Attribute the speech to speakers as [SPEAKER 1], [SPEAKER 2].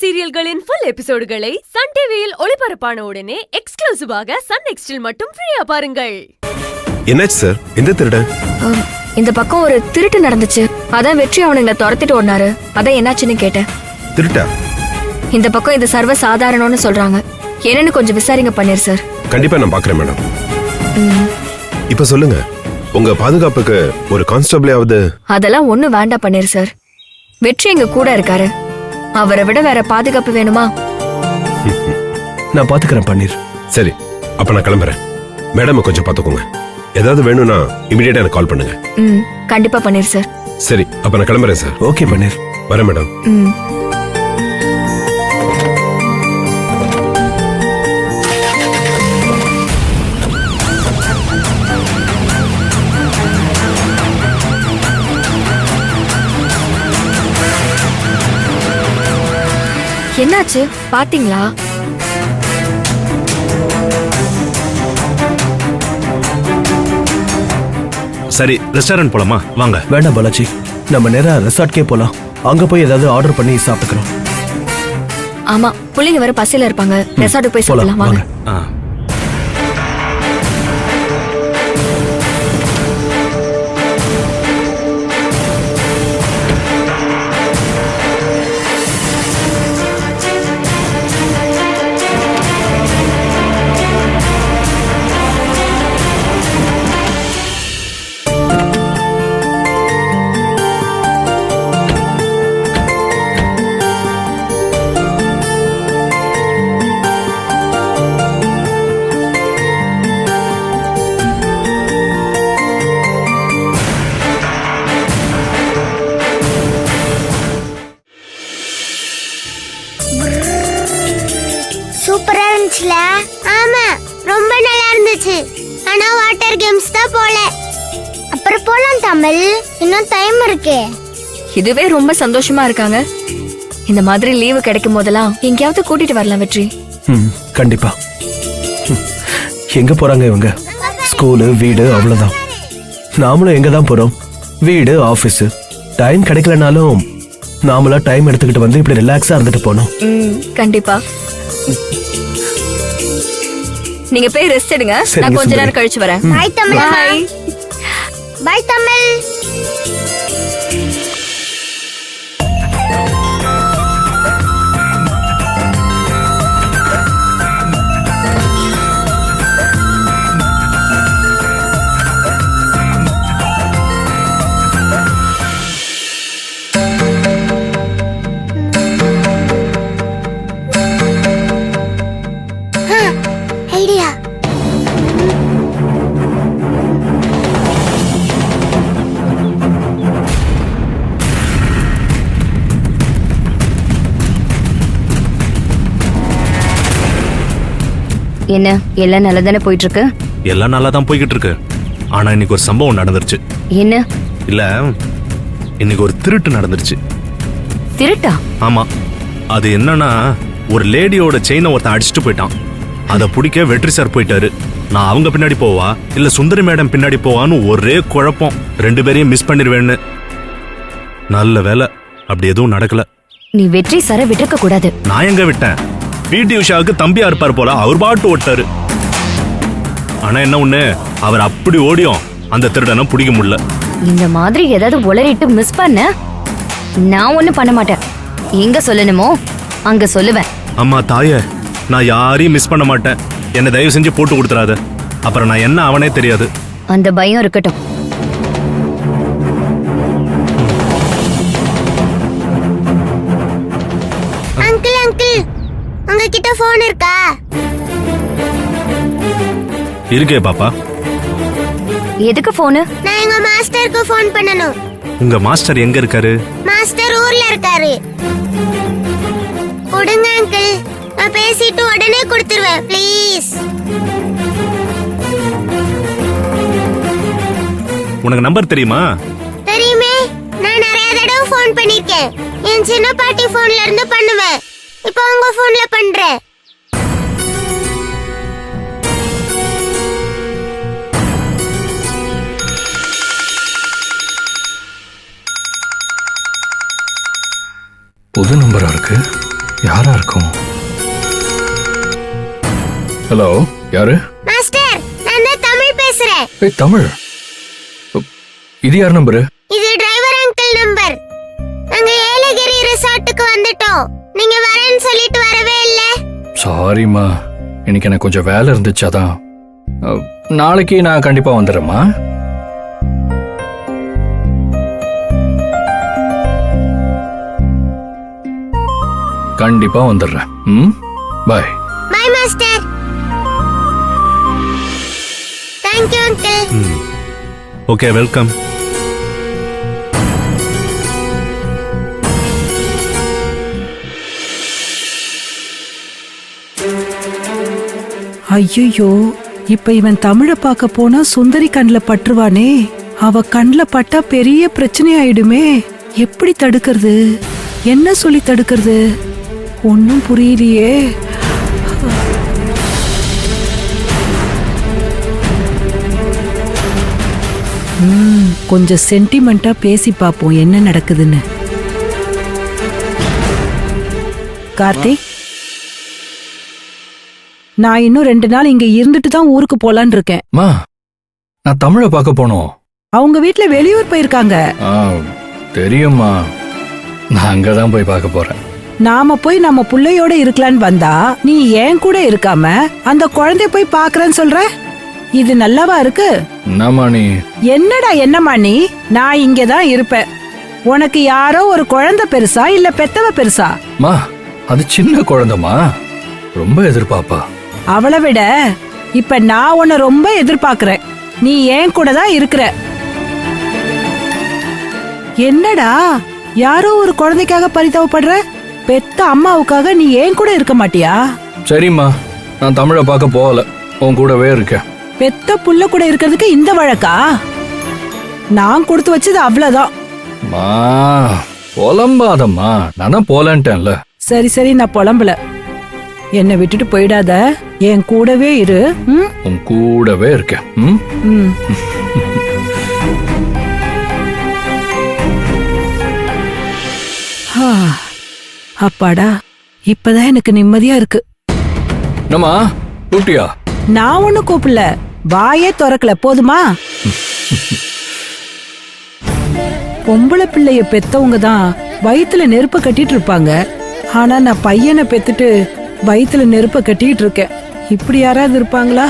[SPEAKER 1] சீரியல்களின் full எபிசோடுகளை Sun டிவியில் ஒளிபரப்பான உடனே எக்ஸ்க்ளூசிவாக சன் நெக்ஸ்டில் மட்டும் ஃப்ரீயா பாருங்கள்.
[SPEAKER 2] என்னாச்சு சார்? எந்த திருடன்?
[SPEAKER 3] இந்த பக்கம் ஒரு திருட்டு நடந்துச்சு. அதான் வெற்றி அவனுங்களை துரத்திட்டு ஓடினாரு. அதான் என்னாச்சுன்னு கேட்டேன்.
[SPEAKER 2] திருட்டா?
[SPEAKER 3] இந்த பக்கம் இது சர்வ சாதாரணம்னு சொல்றாங்க. என்னன்னு கொஞ்சம் விசாரிங்க பண்ணீர் சார்.
[SPEAKER 2] கண்டிப்பா நான் பாக்குறேன் மேடம். இப்ப சொல்லுங்க, உங்க பாதுகாப்புக்கு ஒரு கான்ஸ்டபிளாவது?
[SPEAKER 3] அதெல்லாம் ஒண்ணும் வேண்டாம் பண்ணீர் சார். வெற்றி எங்க கூட இருக்காரு. அவரை விட வேற பாதுகாப்பு வேணுமா?
[SPEAKER 4] நான் பாத்துக்கிறேன் பன்னீர்.
[SPEAKER 2] சரி, அப்ப நான் கிளம்புறேன். மேடம் கொஞ்சம் பாத்துக்கோங்க. ஏதாவது வேணும்னா இமிடியேட்டா எனக்கு கால் பண்ணுங்க.
[SPEAKER 3] கண்டிப்பா பன்னீர் சார்.
[SPEAKER 2] சரி, அப்ப நான் கிளம்புறேன் சார்.
[SPEAKER 4] ஓகே பன்னீர்.
[SPEAKER 2] வரேன் மேடம்.
[SPEAKER 3] என்னாச்சு பாத்தீங்களா?
[SPEAKER 5] சரி, ரெஸ்டாரண்ட் போலாமா? வாங்க.
[SPEAKER 4] வேண்டாம் பாலாஜி, நம்ம நேரா ரெசார்ட்கே போலாம். அங்க போய் ஏதாவது ஆர்டர் பண்ணி சாப்பிட்டுக்கிறோம்.
[SPEAKER 3] ஆமா, பிள்ளைங்க வேற பசியில இருப்பாங்க. ரெசார்ட்டுக்கு போய் சாப்பிடலாம் வாங்க.
[SPEAKER 6] சூப்பரா இருந்துச்சுல? ஆமா, ரொம்ப நல்லா இருந்துச்சு. ஆனா வாட்டர் கேம்ஸ் தான் போல. அப்புறம் போலாம் தமிழ், இன்னும் டைம் இருக்கு.
[SPEAKER 3] இதுவே ரொம்ப சந்தோஷமா இருக்காங்க. இந்த மாதிரி லீவு கிடைக்கும் போதெல்லாம் எங்கேயாவது கூட்டிட்டு வரலாம் வெற்றி.
[SPEAKER 4] கண்டிப்பா. எங்க போறாங்க இவங்க? ஸ்கூலு, வீடு, அவ்வளவுதான். நாமளும் எங்க தான் போறோம்? வீடு, ஆபீஸ். டைம் கிடைக்கலனாலும் நாமளா டைம் எடுத்துக்கிட்டு வந்து இப்படி ரிலாக்ஸா இருந்துட்டு போனோம்.
[SPEAKER 3] கண்டிப்பா. நீங்க போய் ரெஸ்ட் எடுங்க. நான் கொஞ்ச நேரம் கழிச்சு வரேன்.
[SPEAKER 6] Bye Tamil. Bye Tamil. Idea.
[SPEAKER 3] என்ன எல்லாம் நல்லா தானே போயிட்டு இருக்கு?
[SPEAKER 5] எல்லாம் நல்லா தான் போய்கிட்டு இருக்கு. ஆனா இன்னைக்கு ஒரு சம்பவம் நடந்துருச்சு.
[SPEAKER 3] என்ன?
[SPEAKER 5] இல்ல, இன்னைக்கு ஒரு திருட்டு நடந்துருச்சு.
[SPEAKER 3] திருட்டா?
[SPEAKER 5] ஆமா. அது என்னன்னா, ஒரு லேடியோட செயினை ஒருத்தன் அடிச்சுட்டு போயிட்டான். அதை பிடிக்க வெற்றி சார் போயிட்டாரு. நான் அவங்க பின்னாடி போவா இல்ல சுந்தரி மேடம் பின்னாடி போவான்னு ஒரே குழப்பம். 2 பேரையும் மிஸ் பண்ணிடுவேன்னு. நல்ல வேலை அப்படி எதுவும் நடக்கல.
[SPEAKER 3] நீ வெற்றி சார விட்டுருக்க கூடாது.
[SPEAKER 5] நான் எங்க விட்டேன்? பிடி உஷாவுக்கு தம்பியா இருப்பார் போல, அவர் பாட்டு ஓட்டாரு. ஆனா என்ன ஒண்ணு, அவர் அப்படி ஓடியும் அந்த திருடனை பிடிக்க முடியல.
[SPEAKER 3] இந்த மாதிரி ஏதாவது உளறிட்டு மிஸ் பண்ண நான் ஒண்ணும் பண்ண மாட்டேன். எங்க சொல்லணுமோ அங்க சொல்லுவேன்.
[SPEAKER 5] அம்மா தாயே, நான் யாரையும் மிஸ் பண்ண மாட்டேன். என்ன தயவு செஞ்சு போட்டு கொடுத்துறாத. அப்புறம் நான் என்ன அவனே தெரியாது.
[SPEAKER 3] அந்த பயம் இருக்கட்டும்.
[SPEAKER 6] அங்கிள் அங்கிள், உங்ககிட்ட போன் இருக்கா?
[SPEAKER 5] இருக்கே பாப்பா.
[SPEAKER 3] எதுக்கு போனு?
[SPEAKER 6] நான் எங்க மாஸ்டருக்கு போன் பண்ணனும்.
[SPEAKER 5] உங்க மாஸ்டர் எங்க இருக்காரு?
[SPEAKER 6] மாஸ்டர் ஊர்ல இருக்காரு. கொடுங்க அங்கிள், நான் பேசிட்டு உடனே கொடுத்துருவேன் ப்ளீஸ்.
[SPEAKER 5] உனக்கு நம்பர் தெரியுமா?
[SPEAKER 6] தெரியுமே, நான் நிறைய தடவை போன் பண்ணிருக்கேன். என் சின்ன பாட்டி போன்ல இருந்து பண்ணுவேன். இப்போ உங்க போன்ல பண்றேன்.
[SPEAKER 4] புது நம்பரா இருக்கு.
[SPEAKER 7] யாரா இருக்கும்? ஹலோ, யாரு?
[SPEAKER 6] மாஸ்டர், நான் தான் தமிழ் பேசுறேன்.
[SPEAKER 7] ஏய் தமிழ், இது யார் நம்பரு?
[SPEAKER 6] இது டிரைவர் அங்கிள் நம்பர். நாங்க ஏலகிரி ரிசார்ட்டுக்கு வந்துட்டோம். நீங்க வரேன்னு சொல்லிட்டு வரவே இல்ல.
[SPEAKER 7] சாரிம்மா, இன்னைக்கு எனக்கு கொஞ்சம் வேலை இருந்துச்சு, அதான். நாளைக்கு நான் கண்டிப்பா வந்துடுறேம்மா. கண்டிப்பா வந்துடுறேன். Bye.
[SPEAKER 6] Bye master. Thank you uncle.
[SPEAKER 5] Okay, welcome.
[SPEAKER 8] ஐயோ, இப்ப இவன் தமிழ பார்க்க போனா சுந்தரி கண்ல பற்றுவானே. அவ கண்ல பட்டா பெரிய பிரச்சனை ஆயிடுமே. எப்படி தடுக்கிறது? என்ன சொல்லி தடுக்கிறது? ஒன்னும் புரியலையே. கொஞ்சம் சென்டிமெண்டா பேசி பாப்போம் என்ன நடக்குதுன்னு. கார்த்திக், நான் இன்னும் 2 நாள் இங்க இருந்துட்டு தான் ஊருக்கு போலான்னு இருக்கேன்.
[SPEAKER 7] மா, நான் தமிழ பார்க்க போனோம்.
[SPEAKER 8] அவங்க வீட்ல வெளியூர் போயிருக்காங்க.
[SPEAKER 7] தெரியுமா, நான் அங்கதான் போய் பார்க்க போறேன்.
[SPEAKER 8] நாம போய் நம்ம புள்ளையோட இருக்கலான்னு வந்தா நீ ஏன் கூட இருக்காம அந்த குழந்தைய போய் பாக்குறேன்னு சொல்ற? இது நல்லாவா இருக்கு?
[SPEAKER 7] என்னம்மா நீ?
[SPEAKER 8] என்னடா என்னம்மா நீ? நான் இங்கதான் இருப்பேன். உனக்கு யாரோ ஒரு குழந்தை பெருசா இல்ல பெத்தவ பெருசா?
[SPEAKER 7] மா, அது சின்ன குழந்தைமா, ரொம்ப எதிர்பார்ப்பா.
[SPEAKER 8] அவளை விட இப்ப நான் உன்னை ரொம்ப எதிர்பார்க்கிறேன். நீ ஏன் கூட தான் இருக்கிற. என்னடா யாரோ ஒரு குழந்தைக்காக பரிதாபப்படுற? பெத்த அம்மாவுக்காக நீ ஏன் கூட இருக்க மாட்டியா?
[SPEAKER 7] சரிம்மா, நான் தமிழ பார்க்க போகல, உன் கூடவே இருக்கேன்.
[SPEAKER 8] பெத்த புள்ள கூட இருக்கிறதுக்கு இந்த வழக்கா? நான் கொடுத்து வச்சது அவ்வளவுதான்.
[SPEAKER 7] மா, புலம்பாதம்மா, நான் தான் போலன்ட்டேன்ல.
[SPEAKER 8] சரி சரி, நான் புலம்பல. என்னை விட்டுட்டு போயிடாத, என் கூடவே இரு.
[SPEAKER 7] உன் கூடவே இருக்கேன்.
[SPEAKER 8] அப்பாடா, இப்பதான் எனக்கு நிம்மதியா இருக்கு.
[SPEAKER 7] என்னம்மா கூட்டியா?
[SPEAKER 8] நான் ஒண்ணு கூப்பிடல, வாயே திறக்கல, போதுமா? பொம்பளை பிள்ளைய பெத்தவங்க தான் வயித்துல நெருப்ப கட்டிட்டு இருப்பாங்க. ஆனா நான் பையனை பெத்துட்டு வயித்துல நெருப்ப கட்டிட்டு இருக்கேன். இப்படி யாராவது இருப்பாங்களா?